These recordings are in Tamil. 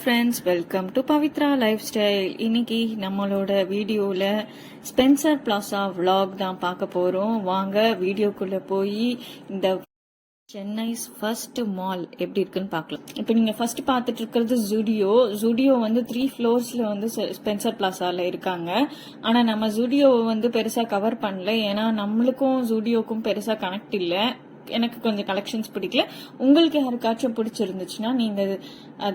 Friends, welcome to Pavithra life style. இன்னைக்கு நம்மளோட வீடியோவில் ஸ்பென்சர் பிளாசா vlog தான் பார்க்க போகிறோம். வாங்க வீடியோக்குள்ளே போய் இந்த சென்னைஸ் ஃபர்ஸ்ட் மால் எப்படி இருக்குன்னு பார்க்கலாம். இப்போ நீங்கள் ஃபர்ஸ்ட் பார்த்துட்டு இருக்கிறது ஜூடியோ வந்து 3 floors வந்து ஸ்பென்சர் பிளாசால இருக்காங்க. ஆனால் நம்ம ஜூடியோவை வந்து பெருசாக கவர் பண்ணல, ஏன்னா நம்மளுக்கும் ஜூடியோக்கும் பெருசாக கனெக்ட் இல்லை. எனக்கு கொஞ்சம் கலெக்ஷன்ஸ் பிடிக்கல. உங்களுக்கு யாருக்காச்சும் பிடிச்சிருந்துச்சுன்னா நீங்க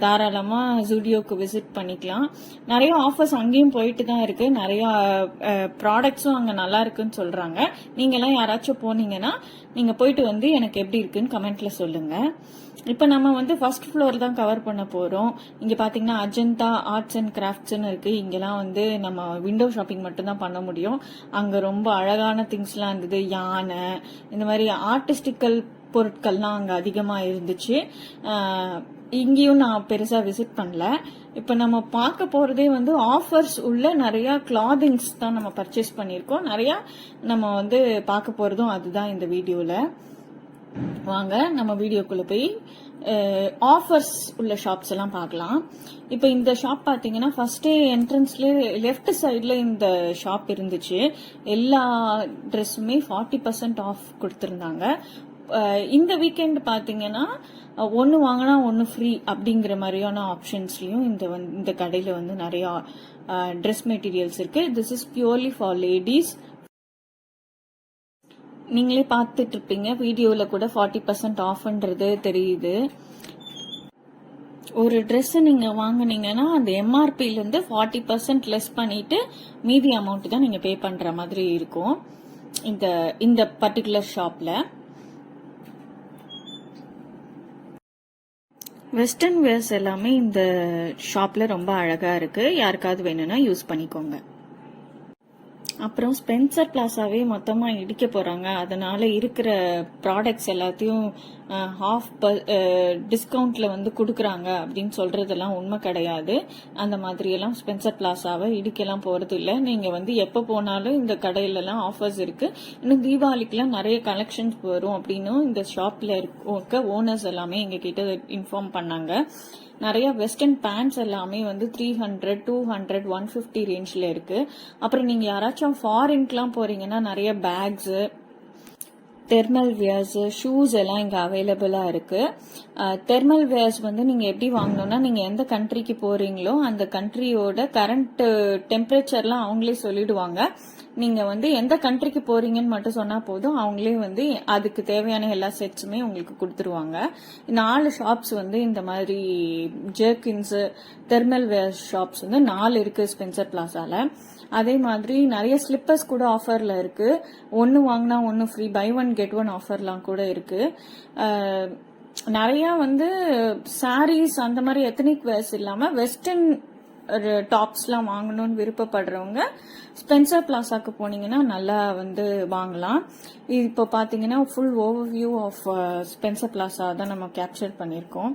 தாராளமா ஜூடியோக்கு விசிட் பண்ணிக்கலாம். நிறைய ஆஃபர்ஸ் அங்கேயும் போயிட்டு தான் இருக்கு. நிறைய ப்ராடக்ட்ஸும் அங்க நல்லா இருக்குன்னு சொல்றாங்க. நீங்க எல்லாம் யாராச்சும் போனீங்கன்னா நீங்க போயிட்டு வந்து எனக்கு எப்படி இருக்குன்னு கமெண்ட்ல சொல்லுங்க. இப்ப நம்ம வந்து ஃபர்ஸ்ட் ஃப்ளோர் தான் கவர் பண்ண போறோம். இங்க பாத்தீங்கன்னா அஜந்தா ஆர்ட்ஸ் அண்ட் கிராஃப்ட்ஸ்ன்னு இருக்கு. இங்கெல்லாம் வந்து நம்ம விண்டோ ஷாப்பிங் மட்டும் தான் பண்ண முடியும். அங்க ரொம்ப அழகான திங்ஸ் எல்லாம் இருந்தது. யானை, இந்த மாதிரி ஆர்டிஸ்டிக்கல் பொருட்கள்லாம் அங்க அதிகமா இருந்துச்சு. இங்கேயும் நான் பெருசா விசிட் பண்ணல. இப்ப நம்ம பார்க்க போறதே வந்து ஆஃபர்ஸ் உள்ள நிறைய கிளாதிங்ஸ் தான் நம்ம பர்ச்சேஸ் பண்ணிருக்கோம். நிறைய நம்ம வந்து பார்க்க போறதும் அதுதான் இந்த வீடியோல. வாங்க நம்ம வீடியோக்குள்ள போய் ஆஃபர்ஸ் உள்ள ஷாப்ஸ் எல்லாம் பார்க்கலாம். இப்ப இந்த ஷாப் பாத்தீங்கன்னா ஃபர்ஸ்ட் என்ட்ரன்ஸ்ல லெஃப்ட் சைட்ல இந்த ஷாப் இருந்துச்சு. எல்லா ட்ரெஸ்ஸுமே 40% ஆஃப் கொடுத்திருந்தாங்க. இந்த வீக்கெண்ட் பாத்தீங்கன்னா ஒன்னு வாங்கினா ஒன்னு ஃப்ரீ அப்படிங்கிற மாதிரியான ஆப்ஷன்ஸ்லயும் இந்த கடையில வந்து நிறைய ட்ரெஸ் மெட்டீரியல்ஸ் இருக்கு. This is purely for ladies. நீங்களே பார்த்துட்டு இருப்பீங்க வீடியோல கூட 40% ஆஃப்ன்றது தெரியுது. ஒரு ட்ரெஸ் நீங்க வாங்குனீங்கன்னா அந்த எம்ஆர்பில இருந்து 40% லெஸ் பண்ணிட்டு மீதி அமௌண்ட் தான் நீங்க பே பண்ற மாதிரி இருக்கும் இந்த பர்டிகுலர் ஷாப்ல. வெஸ்டர்ன் வேர்ஸ் எல்லாமே இந்த ஷாப்ல ரொம்ப அழகா இருக்கு. யாருக்காவது வேணும்னா யூஸ் பண்ணிக்கோங்க. அப்புறம் ஸ்பென்சர் பிளாசாவே மொத்தமா இடிக்க போறாங்க. அதனால இருக்கிற ப்ராடக்ட்ஸ் எல்லாத்தையும் ஹாஃப் டிஸ்கவுண்ட்ல வந்து கொடுக்கறாங்க அப்படின்னு சொல்றதெல்லாம் உண்மை கிடையாது. அந்த மாதிரி எல்லாம் ஸ்பென்சர் பிளாசாவை இடிக்கலாம் போறது இல்ல. நீங்க வந்து எப்ப போனாலும் இந்த கடையில எல்லாம் ஆஃபர்ஸ் இருக்கு. இன்னும் தீபாவளிக்குலாம் நிறைய கலெக்ஷன்ஸ் வரும் அப்படின்னு இந்த ஷாப்ல இருக்க ஓனர்ஸ் எல்லாமே எங்க கிட்ட இன்ஃபார்ம் பண்ணாங்க. நிறைய வெஸ்டர்ன் பேண்ட்ஸ் எல்லாமே வந்து 300, 200, 150 ரேஞ்ச்ல இருக்கு. அப்புறம் நீங்க யாராச்சும் ஃபாரின்க்குலாம் போறீங்கன்னா நிறைய பேக்ஸ், தெர்மல் வியர்ஸ், ஷூஸ் எல்லாம் இங்க அவைலபிளா இருக்கு. தெர்மல் வியர்ஸ் வந்து நீங்க எப்படி வாங்கணும்னா, நீங்க எந்த கண்ட்ரிக்கு போறீங்களோ அந்த கண்ட்ரியோட கரண்ட் டெம்பரேச்சர்லாம் அவங்களே சொல்லிடுவாங்க. நீங்க வந்து எந்த கண்ட்ரிக்கு போறீங்கன்னு மட்டும் சொன்னா போதும், அவங்களே வந்து அதுக்கு தேவையான எல்லா செட்ஸுமே உங்களுக்கு கொடுத்துருவாங்க. 4 ஷாப்ஸ் வந்து இந்த மாதிரி ஜெர்கின்ஸ், தெர்மல் வேர் ஷாப்ஸ் வந்து 4 இருக்கு ஸ்பென்சர் பிளாசால. அதே மாதிரி நிறைய ஸ்லிப்பர்ஸ் கூட ஆஃபர்ல இருக்கு. ஒன்னு வாங்கினா ஒன்னு free, buy one get one ஆஃபர்லாம் கூட இருக்கு. நிறைய வந்து சாரீஸ் அந்த மாதிரி எத்தனிக் வேர்ஸ் இல்லாம வெஸ்டர்ன் டாப்ஸ்லாம் வாங்கணும்னு விருப்பப்படுறவங்க ஸ்பென்சர் பிளாசாக்கு போனீங்கன்னா நல்லா வந்து வாங்கலாம். இப்போ பாத்தீங்கன்னா full overview of Spencer Plaza தான் நம்ம கேப்சர் பண்ணிருக்கோம்.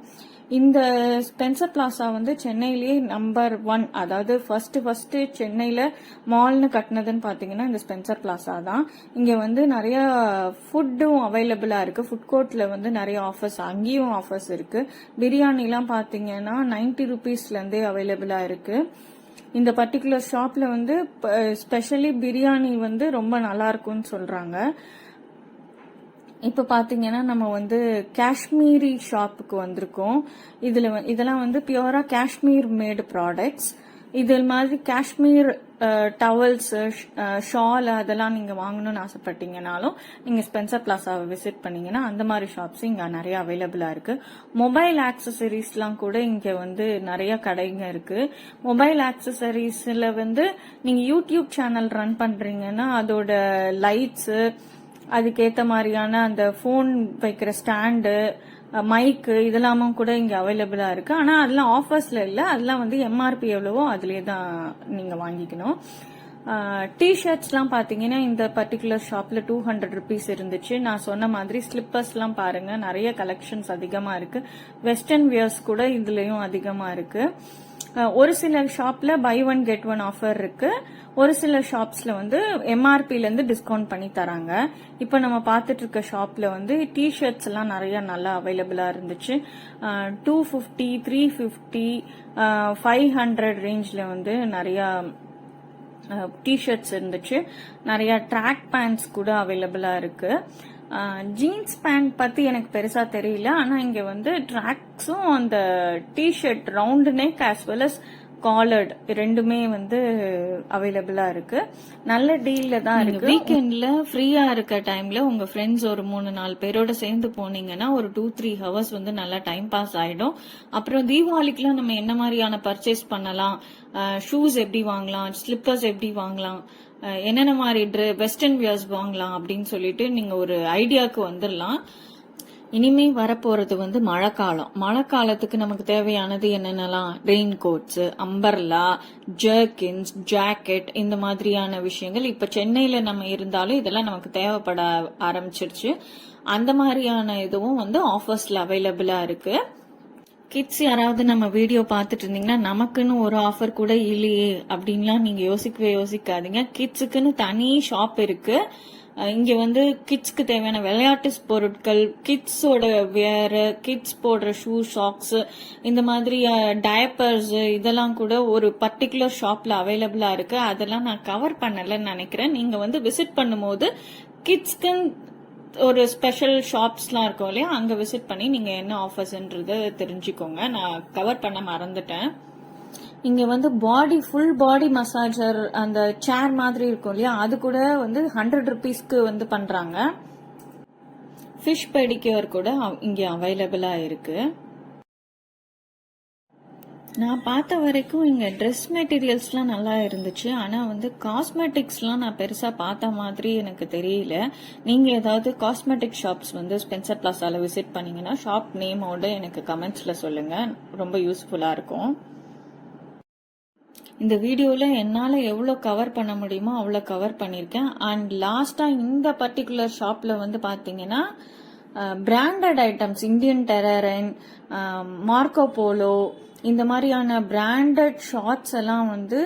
இந்த ஸ்பென்சர் பிளாசா வந்து சென்னையிலேயே நம்பர் 1, அதாவது ஃபர்ஸ்ட் சென்னையில மால்னு கட்டினதுன்னு பாத்தீங்கன்னா இந்த ஸ்பென்சர் பிளாசா தான். இங்க வந்து நிறைய ஃபுட்டும் அவைலபிளா இருக்கு. ஃபுட் கோர்ட்ல வந்து நிறைய ஆஃபர்ஸ், அங்கேயும் ஆஃபர்ஸ் இருக்கு. பிரியாணி எல்லாம் பாத்தீங்கன்னா 90 ரூபீஸ்ல இருந்தே அவைலபிளா இருக்கு. இந்த பர்டிகுலர் ஷாப்ல வந்து ஸ்பெஷலி பிரியாணி வந்து ரொம்ப நல்லா இருக்கும்னு சொல்றாங்க. இப்ப பாத்தீங்கன்னா நம்ம வந்து காஷ்மீரி ஷாப்புக்கு வந்திருக்கோம். இதெல்லாம் வந்து பியூரா காஷ்மீர் மேடு ப்ராடக்ட்ஸ். இது மாதிரி காஷ்மீர் டவல்ஸ், ஷால் அதெல்லாம் நீங்க வாங்கணும்னு ஆசைப்பட்டீங்கன்னாலும் நீங்க ஸ்பென்சர் பிளாசாவை விசிட் பண்ணீங்கன்னா அந்த மாதிரி ஷாப்ஸ் இங்க நிறைய அவைலபிளா இருக்கு. மொபைல் ஆக்சசரிஸ்லாம் கூட இங்க வந்து நிறைய கடைங்க இருக்கு. மொபைல் ஆக்சசரிஸ்ல வந்து நீங்க யூடியூப் சேனல் ரன் பண்றீங்கன்னா அதோட லைட்ஸ், அதுக்கேத்த மாதிரியான அந்த போன் வைக்கிற ஸ்டாண்டு, மைக்கு இதெல்லாமும் கூட இங்க அவைலபிளா இருக்கு. ஆனா அதெல்லாம் ஆஃபர்ஸ்ல இல்ல. அதெல்லாம் வந்து எம்ஆர்பி எவ்வளவோ அதுலயே தான் நீங்க வாங்கிக்கணும். டிஷர்ட்ஸ் எல்லாம் பாத்தீங்கன்னா இந்த பர்டிகுலர் ஷாப்ல 200 ரூபீஸ் இருந்துச்சு. நான் சொன்ன மாதிரி ஸ்லிப்பர்ஸ் எல்லாம் பாருங்க, நிறைய கலெக்ஷன்ஸ் அதிகமா இருக்கு. வெஸ்டர்ன் வியர்ஸ் கூட இதுலயும் அதிகமா இருக்கு. ஒரு சில ஷாப்ல buy one get one offer இருக்கு, ஒரு சில ஷாப்ஸ்ல வந்து எம்ஆர்பில இருந்து டிஸ்கவுண்ட் பண்ணி தராங்க. இப்ப நம்ம பார்த்துட்டு இருக்க ஷாப்ல வந்து டிஷர்ட்ஸ் எல்லாம் நிறைய நல்லா அவைலபிளா இருந்துச்சு. 250, 350, 500 ரேஞ்ச்ல வந்து நிறைய டிஷர்ட்ஸ் இருந்துச்சு. நிறைய ட்ராக் பேண்ட்ஸ் கூட அவைலபிளா இருக்கு. ஜீன்ஸ் பேண்ட் பத்தி எனக்கு பெருசா தெரியல, ஆனா இங்க வந்து ட்ராக்ஸும் அந்த t-shirt round neck as well as collared ரெண்டுமே வந்து அவைலபிளா இருக்கு. நல்ல டீல்ல தான் இருக்கு. வீக்கெண்ட்ல ஃப்ரீயா இருக்க டைம்ல உங்க ஃப்ரெண்ட்ஸ் ஒரு 3-4 பேரோட சேர்ந்து போனீங்கன்னா ஒரு 2-3 ஹவர்ஸ் வந்து நல்லா டைம் பாஸ் ஆயிடும். அப்புறம் தீபாவளிக்குலாம் நம்ம என்ன மாதிரியான பர்ச்சேஸ் பண்ணலாம், ஷூஸ் எப்படி வாங்கலாம், ஸ்லிப்பர்ஸ் எப்படி வாங்கலாம், என்னென்ன மாதிரி வெஸ்டர்ன் வியர்ஸ் வாங்கலாம் அப்படின்னு சொல்லிட்டு நீங்க ஒரு ஐடியாவுக்கு வந்துடலாம். இனிமே வரப்போறது வந்து மழைக்காலம். மழைக்காலத்துக்கு நமக்கு தேவையானது என்னென்னலாம், ரெயின் கோட்ஸ், அம்பர்லா, ஜர்கின்ஸ், ஜாக்கெட், இந்த மாதிரியான விஷயங்கள் இப்ப சென்னையில நம்ம இருந்தாலும் இதெல்லாம் நமக்கு தேவைப்பட ஆரம்பிச்சிருச்சு. அந்த மாதிரியான இதுவும் வந்து ஆஃபர்ஸ்ல அவைலபிளா இருக்கு. கிட்ஸ் யாராவது நம்ம வீடியோ பார்த்துட்டு இருந்தீங்கன்னா நமக்குன்னு ஒரு ஆஃபர் கூட இல்லையே அப்படின்லாம் நீங்க யோசிக்கவே யோசிக்காதீங்க. கிட்ஸுக்குன்னு தனி ஷாப் இருக்கு. இங்க வந்து கிட்ஸ்க்கு தேவையான விளையாட்டு பொருட்கள், கிட்ஸோட வேர், கிட்ஸ் போடுற ஷூ, சாக்ஸ், இந்த மாதிரி டயப்பர்ஸ், இதெல்லாம் கூட ஒரு பர்டிகுலர் ஷாப்ல அவைலபிளா இருக்கு. அதெல்லாம் நான் கவர் பண்ணலன்னு நினைக்கிறேன். நீங்க வந்து விசிட் பண்ணும்போது கிட்ஸ்க்கு ஒரு ஸ்பெஷல் ஷாப்ஸ்லாம் இருக்கும் இல்லையா, அங்க விசிட் பண்ணி நீங்க என்ன ஆஃபர்ஸ்ன்றது தெரிஞ்சுக்கோங்க. நான் கவர் பண்ண மறந்துட்டேன். இங்க வந்து ஃபுல் பாடி மசாஜர், அந்த சேர் மாதிரி இருக்கும் இல்லையா, அது கூட வந்து 100 ருபீஸ்க்கு வந்து பண்றாங்க. ஃபிஷ் பெடிக்யூர் கூட இங்க அவைலபிளா இருக்கு. நான் பார்த்த வரைக்கும் இங்க ட்ரெஸ் மெட்டீரியல்ஸ்லாம் நல்லா இருந்துச்சு, ஆனா வந்து காஸ்மெட்டிக்ஸ்லாம் நான் பெருசா பார்த்த மாதிரி எனக்கு தெரியல. நீங்க ஏதாவது காஸ்மெட்டிக் ஷாப்ஸ் வந்து ஸ்பென்சர் பிளாசால விசிட் பண்ணீங்கன்னா ஷாப் நேமோட எனக்கு கமெண்ட்ஸ்ல சொல்லுங்க, ரொம்ப யூஸ்ஃபுல்லா இருக்கும். இந்த வீடியோல என்னால எவ்வளவு கவர் பண்ண முடியுமோ அவ்வளவு கவர் பண்ணிருக்கேன். அண்ட் லாஸ்டா இந்த பர்டிகுலர் ஷாப்ல வந்து பாத்தீங்கன்னா branded items, Indian Terrain, Marco Polo, இந்த மாதிரியான பிராண்டட் ஷார்ட்ஸ் எல்லாம் வந்து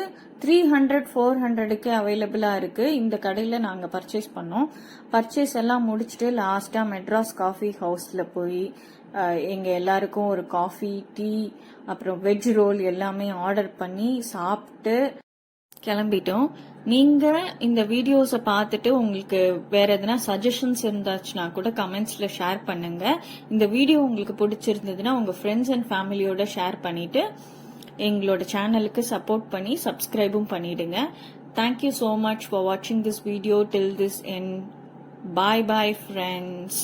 300-400க்கு அவைலபிளா இருக்கு. இந்த கடையில நாங்க பர்ச்சேஸ் பண்ணோம். பர்ச்சேஸ் எல்லாம் முடிச்சுட்டு லாஸ்டா மெட்ராஸ் காஃபி ஹவுஸ்ல போய் எங்க எல்லாருக்கும் ஒரு காஃபி, டீ, அப்புறம் வெஜ் ரோல் எல்லாமே ஆர்டர் பண்ணி சாப்பிட்டு கிளம்பிட்டோம். நீங்க இந்த வீடியோஸை பார்த்துட்டு உங்களுக்கு வேற எதனா சஜஷன்ஸ் இருந்தாச்சுன்னா கூட கமெண்ட்ஸ்ல ஷேர் பண்ணுங்க. இந்த வீடியோ உங்களுக்கு பிடிச்சிருந்ததுன்னா உங்க ஃப்ரெண்ட்ஸ் அண்ட் ஃபேமிலியோட ஷேர் பண்ணிட்டு எங்களோட சேனலுக்கு சப்போர்ட் பண்ணி சப்ஸ்கிரைபும் பண்ணிடுங்க. Thank you so much for watching this video till this end. Bye bye friends.